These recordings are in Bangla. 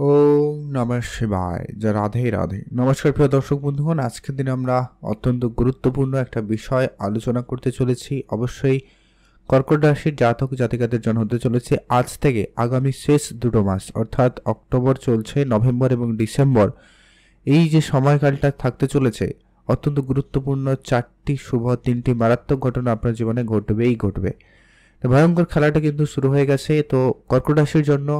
ওম নমঃ শিবায়। জয় রাধে রাধে। নমস্কার প্রিয় দর্শক বন্ধুগণ, আজকের দিনে আমরা অত্যন্ত গুরুত্বপূর্ণ একটা বিষয় আলোচনা করতে চলেছি। অবশ্যই কর্কট রাশির জাতক জাতিকাদের জন্য হতে চলেছে আজ থেকে আগামী শেষ দুটো মাস, অর্থাৎ অক্টোবর চলছে, নভেম্বর এবং ডিসেম্বর, এই যে সময়কালটা থাকতে চলেছে অত্যন্ত গুরুত্বপূর্ণ। চারটি শুভ, তিনটি মারাত্মক ঘটনা আপনার জীবনে ঘটবেই ঘটবে। তো ভয়ঙ্কর খেলাটা কিন্তু শুরু হয়ে গেছে। তো কর্কট রাশির জন্য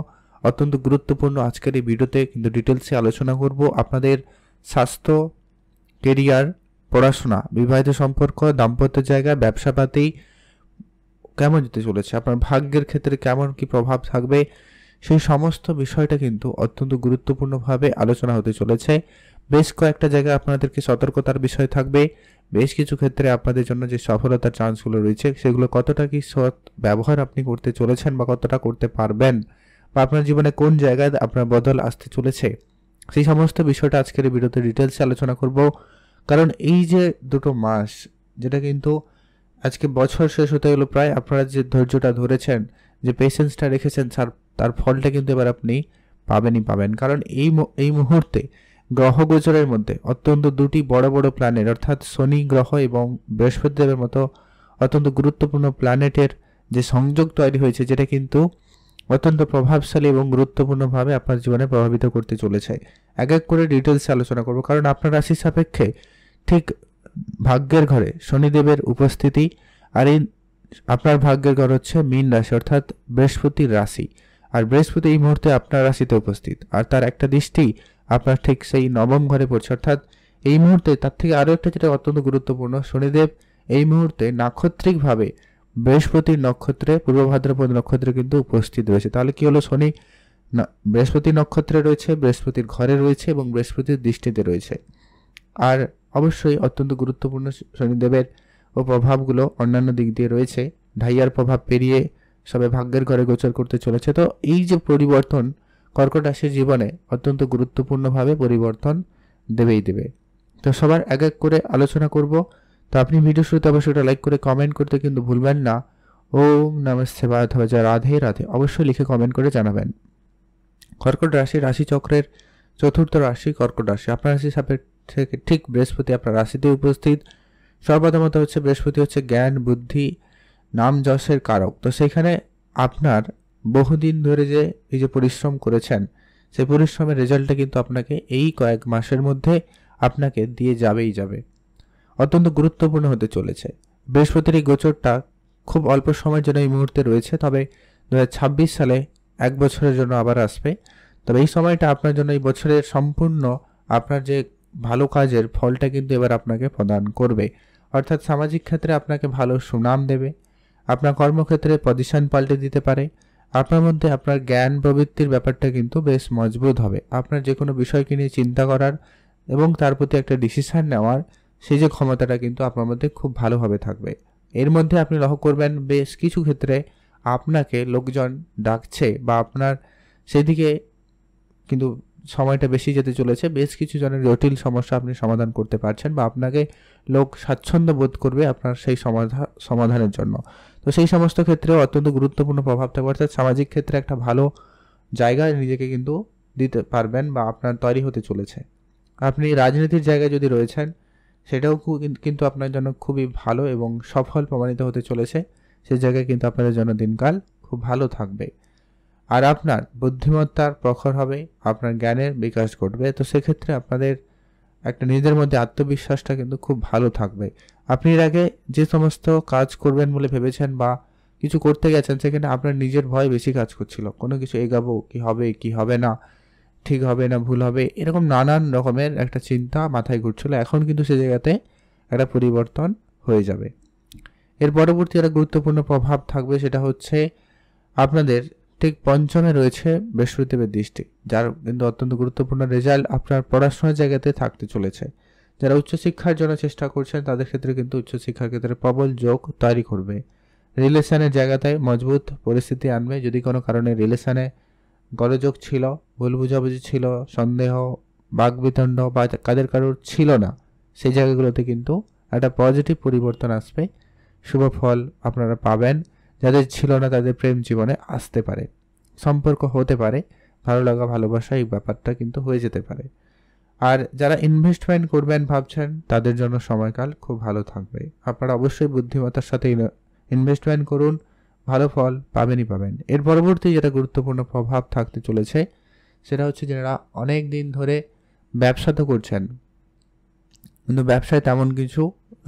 অত্যন্ত গুরুত্বপূর্ণ আজকের এই ভিডিওতে কিন্তু ডিটেলসে আলোচনা করব। আপনাদের স্বাস্থ্য, কেরিয়ার, পড়াশোনা, বিবাহিত সম্পর্ক, দাম্পত্য জায়গা, ব্যবসাপাতি কেমন যেতে চলেছে, আপনার ভাগ্যের ক্ষেত্রে কেমন কি প্রভাব থাকবে, সেই সমস্ত বিষয়টা কিন্তু অত্যন্ত গুরুত্বপূর্ণভাবে আলোচনা হতে চলেছে। বেশ কয়েকটা জায়গায় আপনাদেরকে সতর্কতার বিষয় থাকবে। বেশ কিছু ক্ষেত্রে আপনাদের জন্য যে সফলতার চান্সগুলো রয়েছে সেগুলো কতটা কি সৎ ব্যবহার আপনি করতে চলেছেন বা কতটা করতে পারবেন, বা আপনার জীবনে কোন জায়গায় আপনার বদল আসতে চলেছে, সেই সমস্ত বিষয়টা আজকের এই ভিডিওতে ডিটেলসে আলোচনা করব। কারণ এই যে দুটো মাস, যেটা কিন্তু আজকে বছর শেষ হতে গেল প্রায়, আপনারা যে ধৈর্যটা ধরেছেন, যে পেশেন্সটা রেখেছেন, তার ফলটা কিন্তু এবার আপনি পাবেন। কারণ এই মুহূর্তে গ্রহ গোচরের মধ্যে অত্যন্ত দুটি বড় বড় প্ল্যানেট, অর্থাৎ শনি গ্রহ এবং বৃহস্পতি দেবের মতো অত্যন্ত গুরুত্বপূর্ণ প্ল্যানেটের যে সংযোগ তৈরি হয়েছে, যেটা কিন্তু অত্যন্ত প্রভাবশালী এবং গুরুত্বপূর্ণভাবে আপনার জীবনে প্রভাবিত করতে চলেছে। এক এক করে ডিটেলসে আলোচনা করব। কারণ আপনার রাশি সাপেক্ষে ঠিক ভাগ্যের ঘরে শনিদেবের উপস্থিতি, আর এই আপনার ভাগ্যের ঘর হচ্ছে মীন রাশি, অর্থাৎ বৃহস্পতির রাশি। আর বৃহস্পতি এই মুহূর্তে আপনার রাশিতে উপস্থিত, আর তার একটা দৃষ্টি আপনার ঠিক সেই নবম ঘরে পড়ছে। অর্থাৎ এই মুহূর্তে তার থেকে আরও একটা যেটা অত্যন্ত গুরুত্বপূর্ণ, শনিদেব এই মুহূর্তে নাক্ষত্রিকভাবে বৃহস্পতির নক্ষত্রে, পূর্ব ভাদ্রপদ নক্ষত্রে কিন্তু উপস্থিত রয়েছে। তাহলে কি হলো, শনি বৃহস্পতি নক্ষত্রে রয়েছে, বৃহস্পতির ঘরে রয়েছে এবং বৃহস্পতির দৃষ্টিতে রয়েছে। আর অবশ্যই অত্যন্ত গুরুত্বপূর্ণ শনিদেবের ও প্রভাবগুলো অন্যান্য দিক দিয়ে রয়েছে। ঢাইয়ার প্রভাব পেরিয়ে সবে ভাগ্যের ঘরে গোচর করতে চলেছে। তো এই যে পরিবর্তন কর্কট রাশির জীবনে অত্যন্ত গুরুত্বপূর্ণভাবে পরিবর্তন দেবে। তো সবার এক এক করে আলোচনা করব। তো আপনি ভিডিও শুরুতে অবশ্যই একটা লাইক করে কমেন্ট করতে কিন্তু ভুলবেন না। ওম নমঃ শিবায় অথবা জয় রাধে রাধে অবশ্যই লিখে কমেন্ট করে জানাবেন। কর্কট রাশি রাশিচক্রের চতুর্থ রাশি কর্কট রাশি। আপনার রাশি সাপেক্ষে ঠিক বৃহস্পতি আপনার রাশিতে উপস্থিত। সর্বপ্রথমত হচ্ছে বৃহস্পতি হচ্ছে জ্ঞান, বুদ্ধি, নাম যশের কারক। তো সেখানে আপনার বহুদিন ধরে যে এই যে পরিশ্রম করেছেন, সেই পরিশ্রমের রেজাল্টটা কিন্তু আপনাকে এই কয়েক মাসের মধ্যে আপনাকে দিয়ে যাবে। অত্যন্ত গুরুত্বপূর্ণ হতে চলেছে। বৃহস্পতির এই গোচরটা খুব অল্প সময়ের জন্য এই মুহূর্তে রয়েছে, তবে 2026 সালে 1 বছরের জন্য আবার আসবে। তবে এই সময়টা আপনার জন্য, এই বছরের সম্পূর্ণ আপনার যে ভালো কাজের ফলটা কিন্তু এবার আপনাকে প্রদান করবে। অর্থাৎ সামাজিক ক্ষেত্রে আপনাকে ভালো সুনাম দেবে, আপনার কর্মক্ষেত্রে পজিশন পাল্টে দিতে পারে, আপনার মধ্যে আপনার জ্ঞান প্রবৃত্তির ব্যাপারটা কিন্তু বেশ মজবুত হবে। আপনার যে কোনো বিষয়কে নিয়ে চিন্তা করার এবং তার প্রতি একটা ডিসিশন নেওয়ার সেই যে ক্ষমতাটা কিন্তু আপনার মধ্যে খুব ভালোভাবে থাকবে। এর মধ্যে আপনি লক্ষ্য করবেন বেশ কিছু ক্ষেত্রে আপনাকে লোকজন ডাকছে, বা আপনার সেদিকে কিন্তু সময়টা বেশি যেতে চলেছে। বেশ কিছু জনের জটিল সমস্যা আপনি সমাধান করতে পারছেন, বা আপনাকে লোক স্বাচ্ছন্দ্য বোধ করবে আপনার সেই সমাধানের জন্য। তো সেই সমস্ত ক্ষেত্রেও অত্যন্ত গুরুত্বপূর্ণ প্রভাব থাকবে। অর্থাৎ সামাজিক ক্ষেত্রে একটা ভালো জায়গায় নিজেকে কিন্তু দিতে পারবেন, বা আপনার তৈরি হতে চলেছে। আপনি রাজনীতির জায়গায় যদি রয়েছেন, সেটাও কিন্তু আপনার জন্য খুবই ভালো এবং সফল প্রমাণিত হতে চলেছে। সেই জায়গায় কিন্তু আপনাদের জন্য দিনকাল খুব ভালো থাকবে। আর আপনার বুদ্ধিমত্তার প্রখর হবে, আপনার জ্ঞানের বিকাশ ঘটবে। তো সেক্ষেত্রে আপনাদের একটা নিজেদের মধ্যে আত্মবিশ্বাসটা কিন্তু খুব ভালো থাকবে। আপনি এর আগে যে সমস্ত কাজ করবেন বলে ভেবেছেন বা কিছু করতে গেছেন, সেখানে আপনার নিজের ভয় বেশি কাজ করছিল। কোনো কিছু এগাবো, কি হবে না, ঠিক হবে না ভুল হবে, এরকম নানান রকমের একটা চিন্তা মাথায় ঘুরছিল। এখন কিন্তু সে জায়গাতে একটা পরিবর্তন হয়ে যাবে। এর পরবর্তী একটা গুরুত্বপূর্ণ প্রভাব থাকবে, সেটা হচ্ছে আপনাদের ঠিক পঞ্চমে রয়েছে বৃহস্পতিদেবের দৃষ্টি, যার কিন্তু অত্যন্ত গুরুত্বপূর্ণ রেজাল্ট আপনার পড়াশোনার জায়গাতে থাকতে চলেছে। যারা উচ্চশিক্ষার জন্য চেষ্টা করছেন তাদের ক্ষেত্রে কিন্তু উচ্চশিক্ষার ক্ষেত্রে প্রবল যোগ তৈরি করবে। রিলেশনের জায়গাতে মজবুত পরিস্থিতি আনবে। যদি কোনো কারণে রিলেশনে গোলযোগ ছিল, ভুল বুঝাবুঝি ছিল, সন্দেহ, বাকবিতণ্ড বা কাদের কারোর ছিল না, সেই জায়গাগুলোতে কিন্তু একটা পজিটিভ পরিবর্তন আসবে। শুভ ফল আপনারা পাবেন। যাদের ছিল না তাদের প্রেম জীবনে আসতে পারে, সম্পর্ক হতে পারে, ভালো লাগা ভালোবাসা এই ব্যাপারটা কিন্তু হয়ে যেতে পারে। আর যারা ইনভেস্টমেন্ট করবেন ভাবছেন তাদের জন্য সময়কাল খুব ভালো থাকবে। আপনারা অবশ্যই বুদ্ধিমত্তার সাথে ইনভেস্টমেন্ট করুন, ভালো ফল পাবেনই পাবেন। এর পরবর্তী যেটা গুরুত্বপূর্ণ প্রভাব থাকতে চলেছে সেটা হচ্ছে যারা অনেক দিন ধরে ব্যবসা তো করছেন কিন্তু ব্যবসায় তেমন কিছু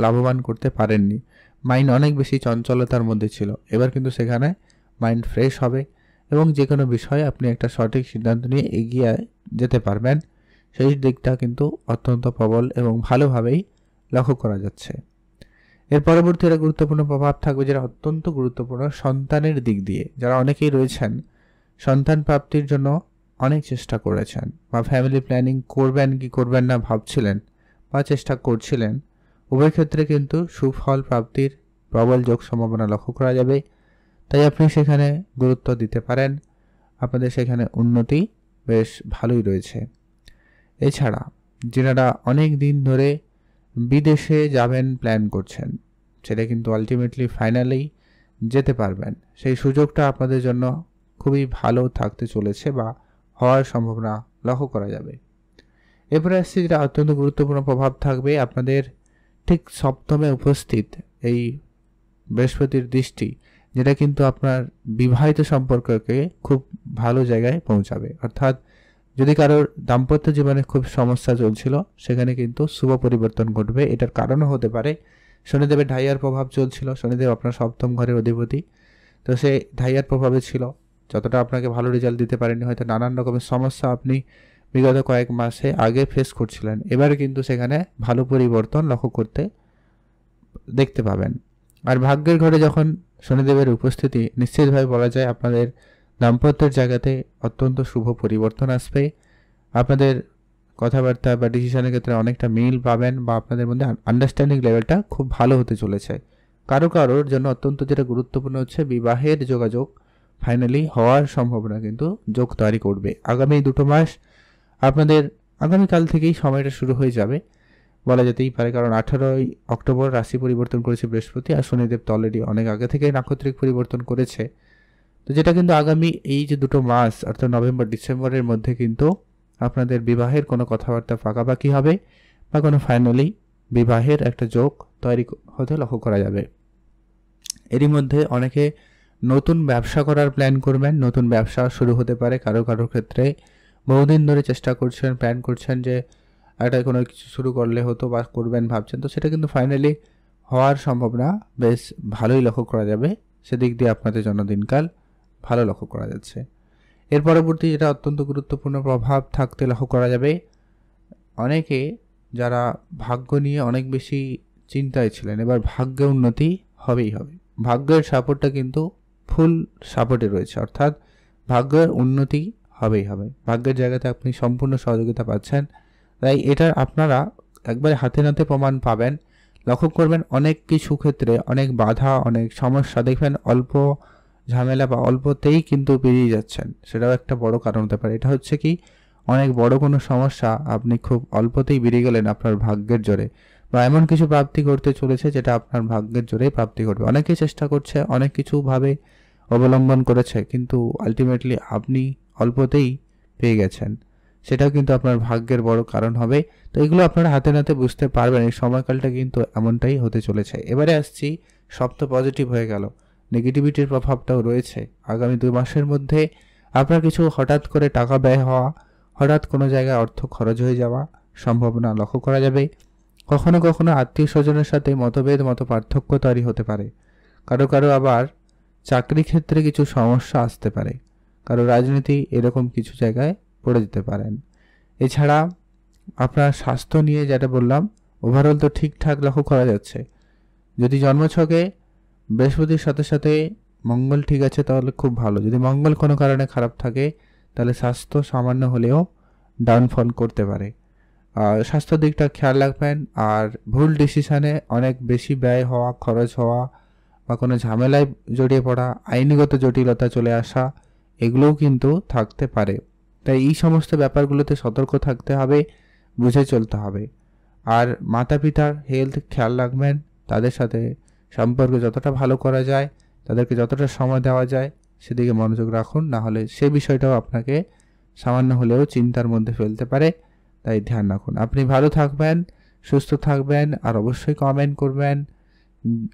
লাভবান করতে পারেননি, মাইন্ড অনেক বেশি চঞ্চলতার মধ্যে ছিল, এবার কিন্তু সেখানে মাইন্ড ফ্রেশ হবে এবং যে কোনো বিষয়ে আপনি একটা সঠিক সিদ্ধান্ত নিয়ে এগিয়ে যেতে পারবেন। সেই দিকটা কিন্তু অত্যন্ত প্রবল এবং ভালোভাবেই লক্ষ্য করা যাচ্ছে। এর পরবর্তী একটা গুরুত্বপূর্ণ প্রভাব থাকবে যেটা অত্যন্ত গুরুত্বপূর্ণ সন্তানের দিক দিয়ে। যারা অনেকেই রয়েছেন সন্তান প্রাপ্তির জন্য অনেক চেষ্টা করেছেন বা ফ্যামিলি প্ল্যানিং করবেন কি করবেন না ভাবছিলেন বা চেষ্টা করছিলেন, উভয় ক্ষেত্রে কিন্তু সুফল প্রাপ্তির প্রবল যোগ সম্ভাবনা লক্ষ্য করা যাবে। তাই আপনি সেখানে গুরুত্ব দিতে পারেন, আপনাদের সেখানে উন্নতি বেশ ভালোই রয়েছে। এছাড়া যারা অনেক দিন ধরে বিদেশে যাবেন প্ল্যান করছেন সেটা কিন্তু আলটিমেটলি ফাইনালি যেতে পারবেন, সেই সুযোগটা আপনাদের জন্য খুবই ভালো থাকতে চলেছে বা হওয়ার সম্ভাবনা লক্ষ্য করা যাবে। এরপরে আসছে যেটা অত্যন্ত গুরুত্বপূর্ণ প্রভাব থাকবে আপনাদের ঠিক সপ্তমে উপস্থিত এই বৃহস্পতির দৃষ্টি, যেটা কিন্তু আপনার বিবাহিত সম্পর্ককে খুব ভালো জায়গায় পৌঁছাবে। অর্থাৎ যদি কারোর দাম্পত্য জীবনে খুব সমস্যা চলছিল সেখানে কিন্তু শুভ পরিবর্তন ঘটবে। এটার কারণও হতে পারে শনিদেবের ঢাইয়ার প্রভাব চলছিল, শনিদেব আপনার সপ্তম ঘরের অধিপতি, তো সে ঢাইয়ার প্রভাবে ছিল, যতটা আপনাকে ভালো রেজাল্ট দিতে পারেনি, হয়তো নানান রকমের সমস্যা আপনি বিগত কয়েক মাসে আগে ফেস করছিলেন, এবারে কিন্তু সেখানে ভালো পরিবর্তন লক্ষ্য করতে দেখতে পাবেন। আর ভাগ্যের ঘরে যখন শনিদেবের উপস্থিতি, নিশ্চিতভাবে বলা যায় আপনাদের দাম্পত্যের জায়গাতে অত্যন্ত শুভ পরিবর্তন আসবে। আপনাদের কথাবার্তা বা ডিসিশনের ক্ষেত্রে অনেকটা মিল পাবেন বা আপনাদের মধ্যে আন্ডারস্ট্যান্ডিং লেভেলটা খুব ভালো হতে চলেছে। কারোর জন্য অত্যন্ত যেটা গুরুত্বপূর্ণ হচ্ছে বিবাহের যোগাযোগ ফাইনালি হওয়ার সম্ভাবনা কিন্তু যোগ তৈরি করবে। আগামী 2 মাস আপনাদের আগামীকাল থেকেই সময়টা শুরু হয়ে যাবে বলা যেতেই পারে, কারণ 18ই অক্টোবর রাশি পরিবর্তন করেছে বৃহস্পতি, আর শনিদেব তো অলরেডি অনেক আগে থেকে নাক্ষত্রিক পরিবর্তন করেছে। তো যেটা কিন্তু আগামী এই যে 2 মাস অর্থাৎ নভেম্বর ডিসেম্বরের মধ্যে কিন্তু আপনাদের বিবাহের কোনো কথাবার্তা পাকাপাকি হবে বা কোনো ফাইনালি বিবাহের একটা যোগ তৈরি হতে লক্ষ্য করা যাবে। এরই মধ্যে অনেকে নতুন ব্যবসা করার প্ল্যান করবেন, নতুন ব্যবসা শুরু হতে পারে। কারো ক্ষেত্রে বহুদিন ধরে চেষ্টা করছেন, প্ল্যান করছেন যে একটা কোনো কিছু শুরু করলে হতো বা করবেন ভাবছেন, তো সেটা কিন্তু ফাইনালি হওয়ার সম্ভাবনা বেশ ভালোই লক্ষ্য করা যাবে। সেদিক দিয়ে আপনাদের জন্য দিনকাল ভালো লক্ষ্য করা যাচ্ছে। এর পরবর্তী যেটা অত্যন্ত গুরুত্বপূর্ণ প্রভাব থাকতে লক্ষ্য করা যাবে, অনেকে যারা ভাগ্য নিয়ে অনেক বেশি চিন্তায় ছিলেন, এবার ভাগ্যে উন্নতি হবেই হবে। ভাগ্যের সাপোর্টটা কিন্তু ফুল সাপোর্টে রয়েছে, অর্থাৎ ভাগ্যের উন্নতি হবেই হবে। ভাগ্যের জায়গাতে আপনি সম্পূর্ণ সহযোগিতা পাচ্ছেন, তাই এটা আপনারা একবারে হাতে নাতে প্রমাণ পাবেন। লক্ষ্য করবেন অনেক কিছু ক্ষেত্রে অনেক বাধা, অনেক সমস্যা দেখবেন অল্প ঝামেলা বা অল্পতেই কিন্তু পেরিয়ে যাচ্ছেন, সেটাও একটা বড় কারণ হতে পারে। এটা হচ্ছে কি অনেক বড় কোনো সমস্যা আপনি খুব অল্পতেই বেরিয়ে গেলেন আপনার ভাগ্যের জোরে, বা এমন কিছু প্রাপ্তি করতে চলেছে যেটা আপনার ভাগ্যের জোরেই প্রাপ্তি করবে। অনেকেই চেষ্টা করছে, অনেক কিছুভাবে অবলম্বন করেছে, কিন্তু আলটিমেটলি আপনি অল্পতেই পেয়ে গেছেন, সেটাও কিন্তু আপনার ভাগ্যের বড় কারণ হবে। তো এগুলো আপনারা হাতে নাতে বুঝতে পারবেন, এই সময়কালটা কিন্তু এমনটাই হতে চলেছে। এবারে আসছি সপ্ত পজিটিভ হয়ে গেল, নেগেটিভিটির প্রভাবটাও রয়েছে। আগামী 2 মাসের মধ্যে আপনার কিছু হঠাৎ করে টাকা ব্যয় হওয়া, হঠাৎ কোনো জায়গায় অর্থ খরচ হয়ে যাওয়া সম্ভাবনা লক্ষ্য করা যাবে। কখনো কখনো আত্মীয় স্বজনের সাথে মতভেদ, মত পার্থক্য তৈরি হতে পারে। কারো আবার চাকরি ক্ষেত্রে কিছু সমস্যা আসতে পারে, কারো রাজনীতি এরকম কিছু জায়গায় পড়ে যেতে পারেন। এছাড়া আপনার স্বাস্থ্য নিয়ে যেটা বললাম ওভারঅল তো ঠিকঠাক লক্ষ্য করা যাচ্ছে। যদি জন্মছকে বৃহস্পতির সাথে সাথে মঙ্গল ঠিক আছে তাহলে খুব ভালো, যদি মঙ্গল কোনো কারণে খারাপ থাকে তাহলে স্বাস্থ্য সামান্য হলেও ডাউনফল করতে পারে। আর স্বাস্থ্য দিকটা খেয়াল রাখবেন। আর ভুল ডিসিশানে অনেক বেশি ব্যয় হওয়া, খরচ হওয়া বা কোনো ঝামেলায় জড়িয়ে পড়া, আইনগত জটিলতা চলে আসা, এগুলোও কিন্তু থাকতে পারে। তাই এই সমস্ত ব্যাপারগুলোতে সতর্ক থাকতে হবে, বুঝে চলতে হবে। আর মাতা পিতার হেলথ খেয়াল রাখবেন, তাদের সাথে সম্পর্ক যতটা ভালো করা যায়, তাদেরকে যতটা সময় দেওয়া যায় সেদিকে মনোযোগ রাখুন, না হলে সে বিষয়টাও আপনাকে সামান্য হলেও চিন্তার মধ্যে ফেলতে পারে, তাই ধ্যান রাখুন। আপনি ভালো থাকবেন, সুস্থ থাকবেন, আর অবশ্যই কমেন্ট করবেন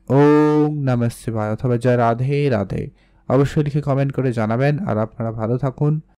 ওম নমঃ শিবায় অথবা জয় রাধে রাধে। অবশ্যই লিখে কমেন্ট করে জানাবেন। আর আপনারা ভালো থাকুন,